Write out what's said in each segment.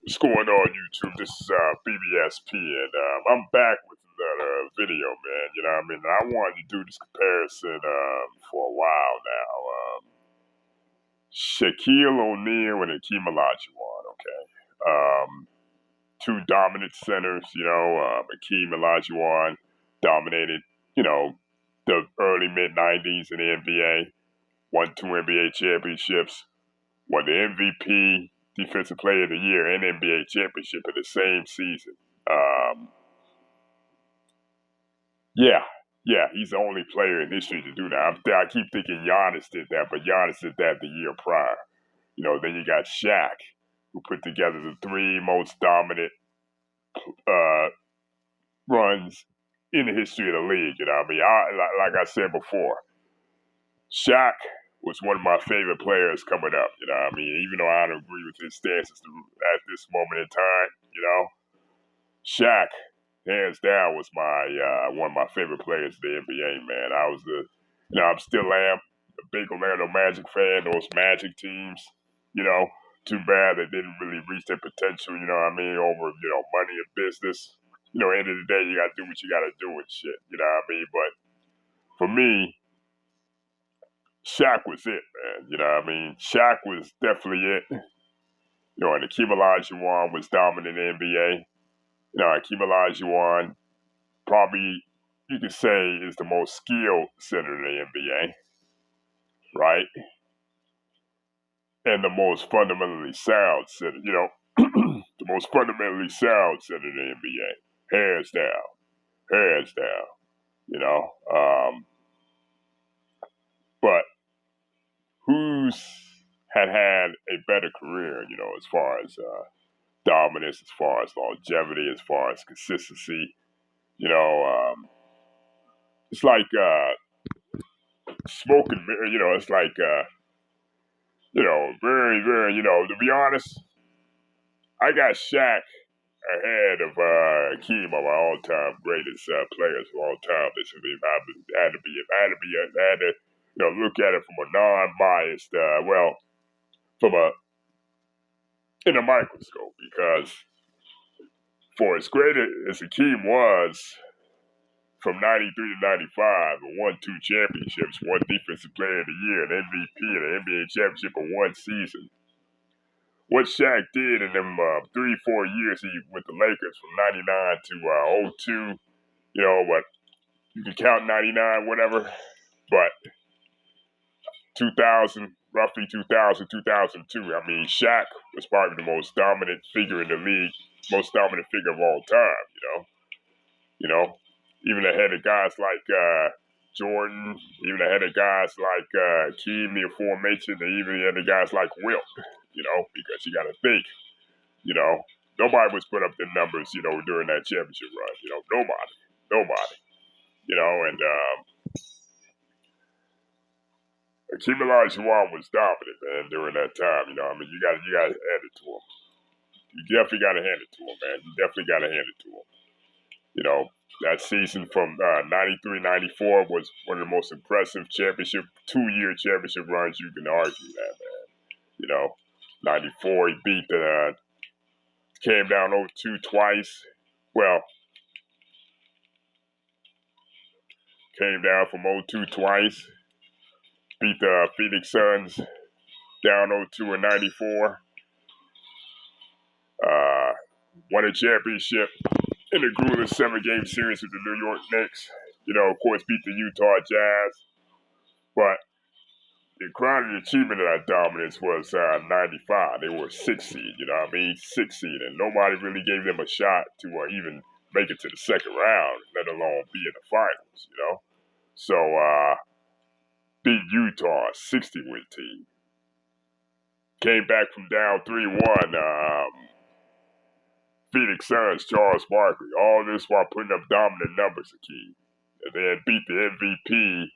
What's going on, YouTube? This is BBSP, and I'm back with another video, man. You know what I mean? I wanted to do this comparison for a while now. Shaquille O'Neal and Hakeem Olajuwan, okay? Two dominant centers, Hakeem Olajuwan dominated, you know, the early mid-90s in the NBA, won two NBA championships, won the MVP, Defensive Player of the Year, and NBA championship in the same season. Um, yeah, yeah, he's the only player in history to do that. I keep thinking Giannis did that, but Giannis did that the year prior. Then you got Shaq, who put together the three most dominant uh, runs in the history of the league. You know what I mean? Like I said before, Shaq was one of my favorite players coming up. You know what I mean? Even though I don't agree with his stances at this moment in time, Shaq, hands down, was my one of my favorite players in the NBA. Man, I was I'm still am a big Orlando Magic fan. Those Magic teams, you know, too bad they didn't really reach their potential. You know what I mean? Over money and business. End of the day, you got to do what you got to do and shit. You know what I mean? But for me, Shaq was it, man. You know what I mean? Shaq was definitely it. And Hakeem Olajuwon was dominant in the NBA. Hakeem Olajuwon probably you could say is the most skilled center in the NBA, right? And the most fundamentally sound center, the most fundamentally sound center in the NBA, hands down, you know. But who's had a better career, as far as dominance, as far as longevity, as far as consistency, you know, it's like smoking, it's like very, very, to be honest, I got Shaq ahead of Hakeem of my all-time greatest players of all time. This would be, I had to, look at it from a non-biased, from in a microscope, because for as great as Hakeem was from 93 to 95, and won two championships, one Defensive Player of the Year, an MVP, and an NBA championship in one season. What Shaq did in them 3-4 years he with the Lakers from 99 to 02, but you can count 99, whatever, but 2000, roughly 2000, 2002, I mean, Shaq was probably the most dominant figure in the league, most dominant figure of all time, even ahead of guys like Jordan, even ahead of guys like Hakeem, the aforementioned, and even ahead of guys like Wilt, because you got to think, you know, nobody was put up the numbers, during that championship run, nobody, and Hakeem Olajuwon was dominant, man, during that time, I mean, you got to hand it to him. You definitely got to hand it to him, man. You definitely got to hand it to him. That season from 93, 94 was one of the most impressive two-year championship runs you can argue that, man. 94, he beat came down 0-2 twice. Well, came down from 0-2 twice. Beat the Phoenix Suns down 0-2 in 94. Won a championship in a grueling 7-game series with the New York Knicks. Of course, beat the Utah Jazz. But the crowning achievement of that dominance was 95. They were 6 seed, 6 seed. And nobody really gave them a shot to even make it to the second round, let alone be in the finals, So, beat Utah, 60-win team. Came back from down 3-1. Phoenix Suns, Charles Barkley. All this while putting up dominant numbers, Hakeem. And then beat the MVP,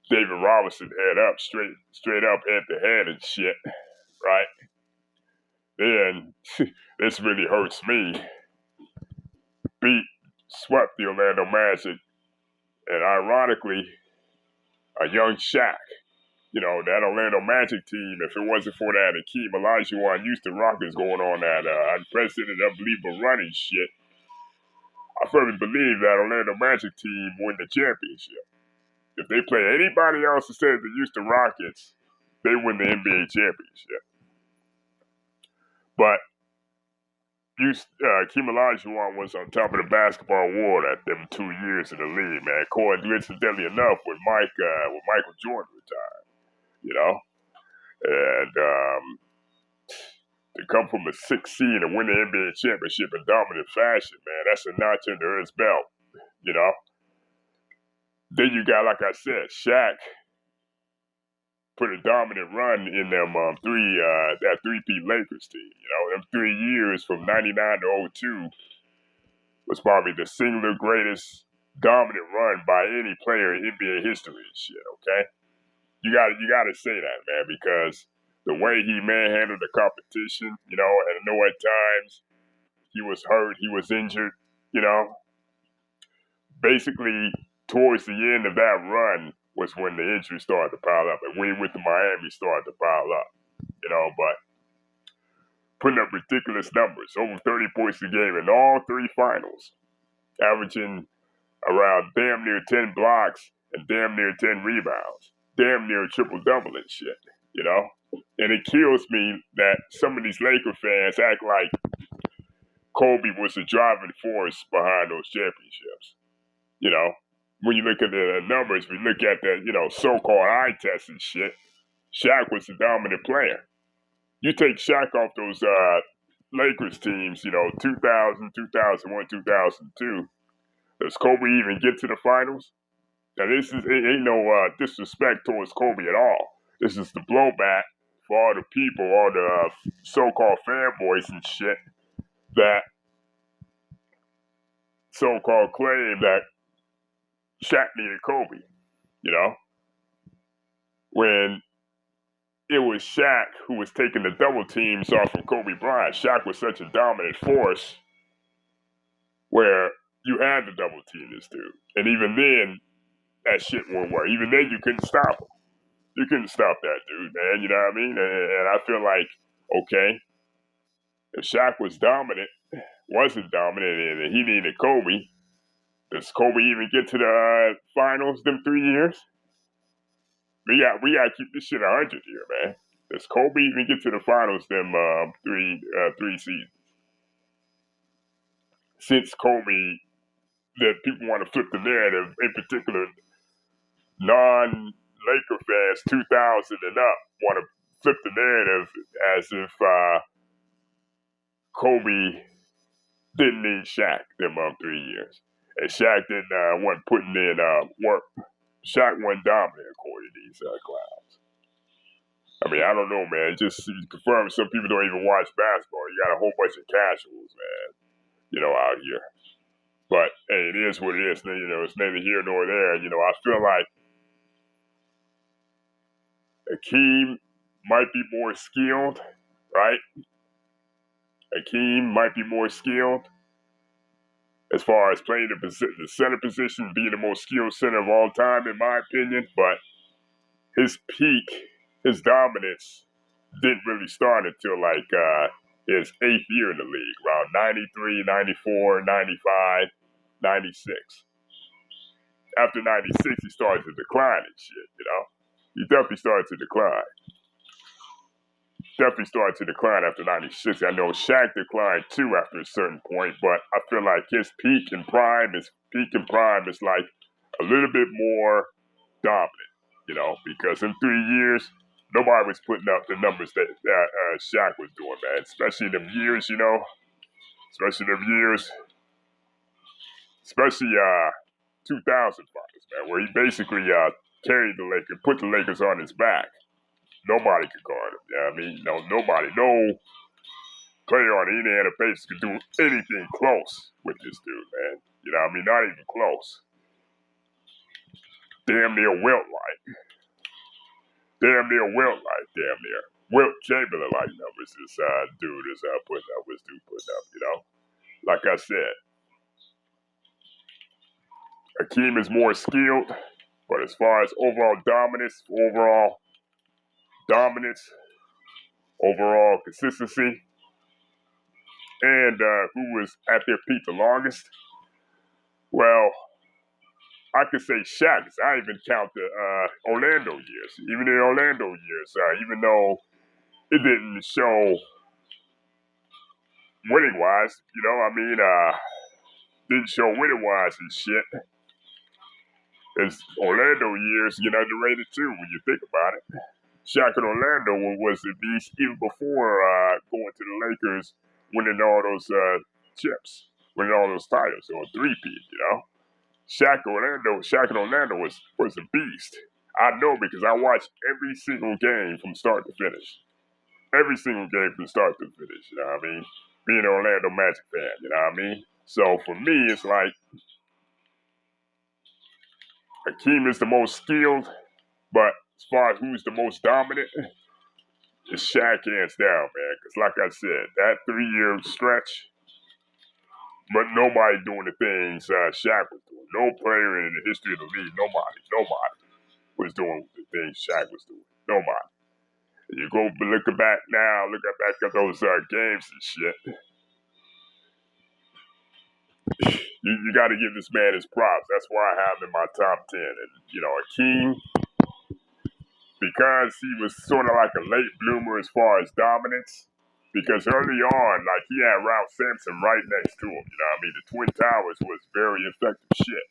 David Robinson, head up, straight up, head to head and shit, right? Then, this really hurts me. Swept the Orlando Magic, and ironically, a young Shaq, that Orlando Magic team, if it wasn't for that Hakeem, Olajuwan, Houston Rockets going on that unprecedented, unbelievable running shit, I firmly believe that Orlando Magic team win the championship. If they play anybody else instead of the Houston Rockets, they win the NBA championship. But Hakeem Olajuwan was on top of the basketball world at them 2 years in the league, man. Coincidentally enough, when Michael Jordan retired, and to come from a 6th seed and win the NBA championship in dominant fashion, man, that's a notch under his belt, you know. Then you got, like I said, Shaq put a dominant run in them that three-peat Lakers team. Them 3 years from '99 to '02 was probably the singular greatest dominant run by any player in NBA history and shit. Okay, you gotta say that, man, because the way he manhandled the competition, and I know at times he was hurt, he was injured, basically towards the end of that run was when the injuries started to pile up. And when he went to Miami, started to pile up, but putting up ridiculous numbers, over 30 points a game in all 3 finals, averaging around damn near 10 blocks and damn near 10 rebounds, damn near triple-double and shit, And it kills me that some of these Laker fans act like Kobe was the driving force behind those championships, When you look at the numbers, we look at the, so-called eye test and shit, Shaq was the dominant player. You take Shaq off those Lakers teams, 2000, 2001, 2002, does Kobe even get to the finals? Now, it ain't no disrespect towards Kobe at all. This is the blowback for all the people, all the so-called fanboys and shit that so-called claim that Shaq needed Kobe, when it was Shaq who was taking the double teams off of Kobe Bryant. Shaq was such a dominant force where you had to double team this dude. And even then, that shit won't work. Even then, you couldn't stop him. You couldn't stop that dude, man. You know what I mean? And I feel like, okay, if Shaq wasn't dominant, and he needed Kobe, does Kobe even get to the finals them 3 years? We got to keep this shit 100 here, man. Does Kobe even get to the finals them three seasons? Since Kobe, that people want to flip the narrative, in particular, non-Laker fans, 2000 and up, want to flip the narrative as if Kobe didn't need Shaq them 3 years. And Shaq wasn't putting in work. Shaq wasn't dominant according to these clowns. I mean, I don't know, man. It just confirms some people don't even watch basketball. You got a whole bunch of casuals, man, out here. But, hey, it is what it is. It's neither here nor there. I feel like Hakeem might be more skilled, right? Hakeem might be more skilled as far as playing the center position, being the most skilled center of all time, in my opinion. But his peak, his dominance, didn't really start until like his 8th year in the league, around 93, 94, 95, 96. After 96, he started to decline and shit, He definitely started to decline. Definitely started to decline after 96. I know Shaq declined too after a certain point, but I feel like his peak and prime is like a little bit more dominant, because in 3 years, nobody was putting up the numbers that Shaq was doing, man. Especially them years, especially 2000 finals, man, where he basically carried the Lakers, put the Lakers on his back. Nobody could guard him. Yeah, I mean, nobody, no player on the Indiana Pacers could do anything close with this dude, man. Not even close. Damn near Wilt-like. Damn near. Wilt Chamberlain-like numbers this dude is putting up, Like I said, Hakeem is more skilled, but as far as overall dominance, overall dominance, overall consistency, and who was at their peak the longest? Well, I could say Shaq. 'Cause I even count the Orlando years. Even the Orlando years, even though it didn't show winning wise, didn't show winning wise and shit. His Orlando years get underrated too when you think about it. Shaq in Orlando was the beast even before going to the Lakers, winning all those chips, winning all those titles, or three-peat. Shaq in Orlando was a beast. I know because I watched every single game from start to finish. Every single game from start to finish, you know what I mean? Being an Orlando Magic fan, you know what I mean? So for me, it's like Hakeem is the most skilled, but as far as who's the most dominant, it's Shaq hands down, man. Because like I said, that 3-year stretch, but nobody doing the things Shaq was doing. No player in the history of the league, nobody was doing the things Shaq was doing. Nobody. You go look back now, look back at those games and shit. You got to give this man his props. That's why I have him in my top 10. And, Hakeem, because he was sort of like a late bloomer as far as dominance. Because early on, like, he had Ralph Sampson right next to him. You know what I mean? The Twin Towers was very effective shit.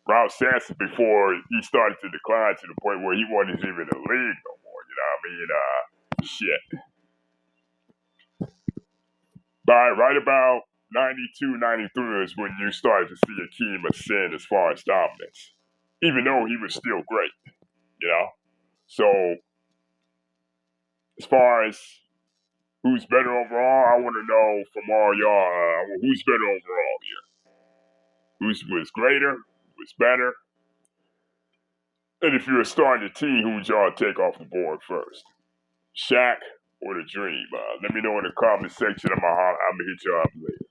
Ralph Sampson, before he started to decline to the point where he wasn't even in the league no more. You know what I mean? Shit. Right about 92, 93 is when you started to see Hakeem ascend as far as dominance. Even though he was still great, you know? So, as far as who's better overall, I want to know from all y'all, who's better overall here? Who was greater? Who was better? And if you're starting a team, who would y'all take off the board first? Shaq or the Dream? Let me know in the comment section. I'm going to hit y'all up later.